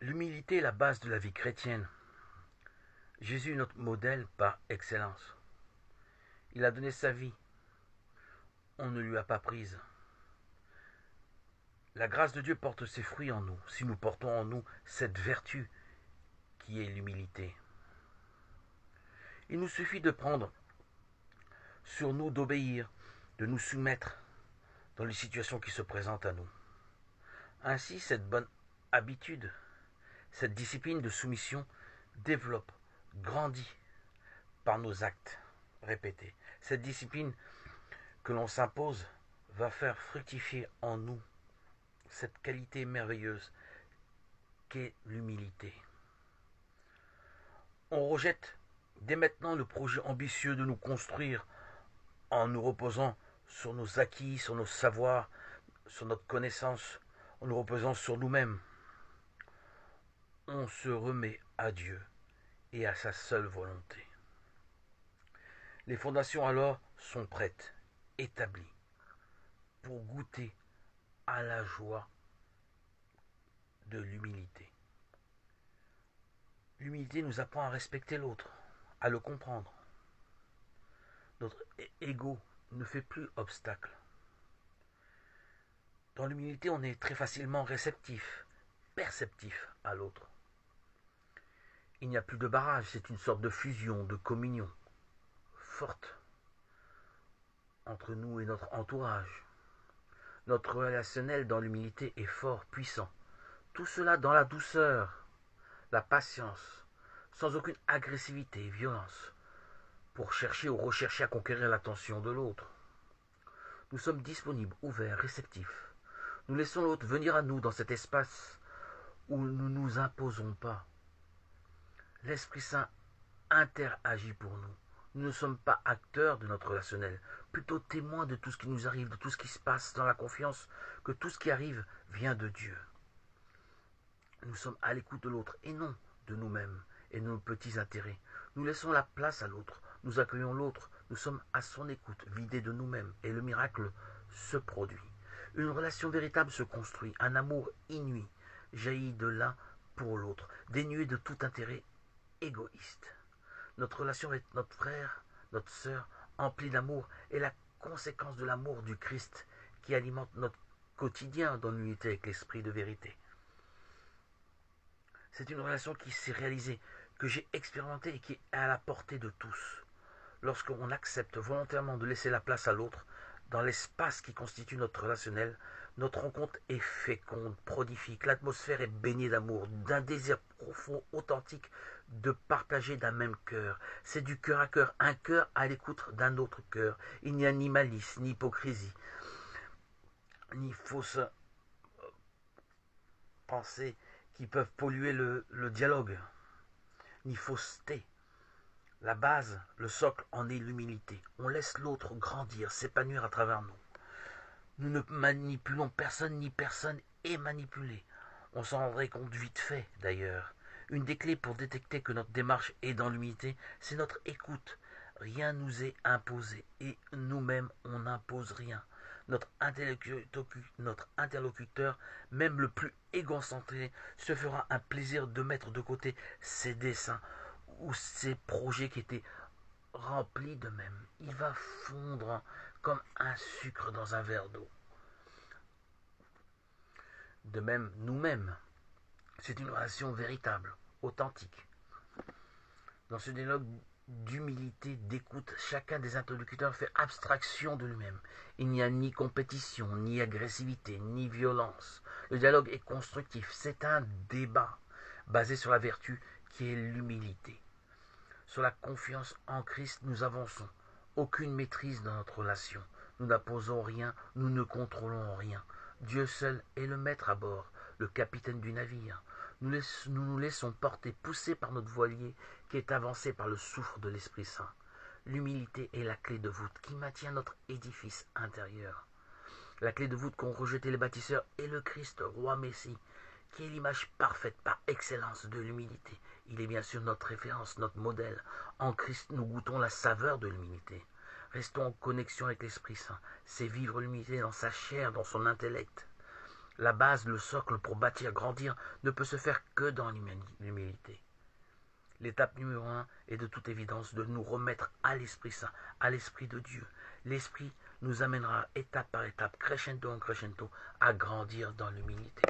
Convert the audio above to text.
L'humilité est la base de la vie chrétienne. Jésus est notre modèle par excellence. Il a donné sa vie. On ne lui a pas prise. La grâce de Dieu porte ses fruits en nous, si nous portons en nous cette vertu qui est l'humilité. Il nous suffit de prendre sur nous d'obéir, de nous soumettre dans les situations qui se présentent à nous. Ainsi, cette bonne habitude, cette discipline de soumission développe, grandit par nos actes répétés. Cette discipline que l'on s'impose va faire fructifier en nous cette qualité merveilleuse qu'est l'humilité. On rejette dès maintenant le projet ambitieux de nous construire en nous reposant sur nos acquis, sur nos savoirs, sur notre connaissance, en nous reposant sur nous-mêmes. On se remet à Dieu et à sa seule volonté. Les fondations alors sont prêtes, établies, pour goûter à la joie de l'humilité. L'humilité nous apprend à respecter l'autre, à le comprendre. Notre ego ne fait plus obstacle. Dans l'humilité, on est très facilement réceptif, perceptif à l'autre. Il n'y a plus de barrage, c'est une sorte de fusion, de communion forte entre nous et notre entourage. Notre relationnel dans l'humilité est fort, puissant. Tout cela dans la douceur, la patience, sans aucune agressivité et violence, pour chercher ou rechercher à conquérir l'attention de l'autre. Nous sommes disponibles, ouverts, réceptifs. Nous laissons l'autre venir à nous dans cet espace où nous ne nous imposons pas. L'Esprit Saint interagit pour nous. Nous ne sommes pas acteurs de notre relationnel, plutôt témoins de tout ce qui nous arrive, de tout ce qui se passe, dans la confiance que tout ce qui arrive vient de Dieu. Nous sommes à l'écoute de l'autre et non de nous-mêmes et de nos petits intérêts. Nous laissons la place à l'autre, nous accueillons l'autre, nous sommes à son écoute, vidés de nous-mêmes et le miracle se produit. Une relation véritable se construit, un amour inouï jaillit de l'un pour l'autre, dénué de tout intérêt égoïste. Notre relation avec notre frère, notre sœur, emplie d'amour, est la conséquence de l'amour du Christ qui alimente notre quotidien dans l'unité avec l'esprit de vérité. C'est une relation qui s'est réalisée, que j'ai expérimentée et qui est à la portée de tous. Lorsqu'on accepte volontairement de laisser la place à l'autre, dans l'espace qui constitue notre relationnel, notre rencontre est féconde, prolifique, l'atmosphère est baignée d'amour, d'un désir profond, authentique, de partager d'un même cœur. C'est du cœur à cœur, un cœur à l'écoute d'un autre cœur. Il n'y a ni malice, ni hypocrisie, ni fausse pensée qui peuvent polluer le dialogue, ni fausseté. La base, le socle en est l'humilité. On laisse l'autre grandir, s'épanouir à travers nous. Nous ne manipulons personne ni personne est manipulé. On s'en rendrait compte vite fait d'ailleurs. Une des clés pour détecter que notre démarche est dans l'humilité, c'est notre écoute. Rien nous est imposé et nous-mêmes on n'impose rien. Notre interlocuteur, même le plus égocentré, se fera un plaisir de mettre de côté ses desseins ou ses projets qui étaient remplis d'eux-mêmes. Il va fondre comme un sucre dans un verre d'eau. De même, nous-mêmes, c'est une relation véritable, authentique. Dans ce dialogue d'humilité, d'écoute, chacun des interlocuteurs fait abstraction de lui-même. Il n'y a ni compétition, ni agressivité, ni violence. Le dialogue est constructif, c'est un débat basé sur la vertu qui est l'humilité. Sur la confiance en Christ, nous avançons. Aucune maîtrise dans notre relation. Nous n'imposons rien, nous ne contrôlons rien. Dieu seul est le maître à bord, le capitaine du navire. Nous nous laissons porter, poussés par notre voilier qui est avancé par le souffle de l'Esprit Saint. L'humilité est la clé de voûte qui maintient notre édifice intérieur. La clé de voûte qu'ont rejeté les bâtisseurs est le Christ, roi Messie, qui est l'image parfaite par excellence de l'humilité. Il est bien sûr notre référence, notre modèle. En Christ, nous goûtons la saveur de l'humilité. Restons en connexion avec l'Esprit Saint. C'est vivre l'humilité dans sa chair, dans son intellect. La base, le socle pour bâtir, grandir, ne peut se faire que dans l'humilité. L'étape numéro 1 est de toute évidence de nous remettre à l'Esprit Saint, à l'Esprit de Dieu. L'Esprit nous amènera étape par étape, crescendo en crescendo, à grandir dans l'humilité.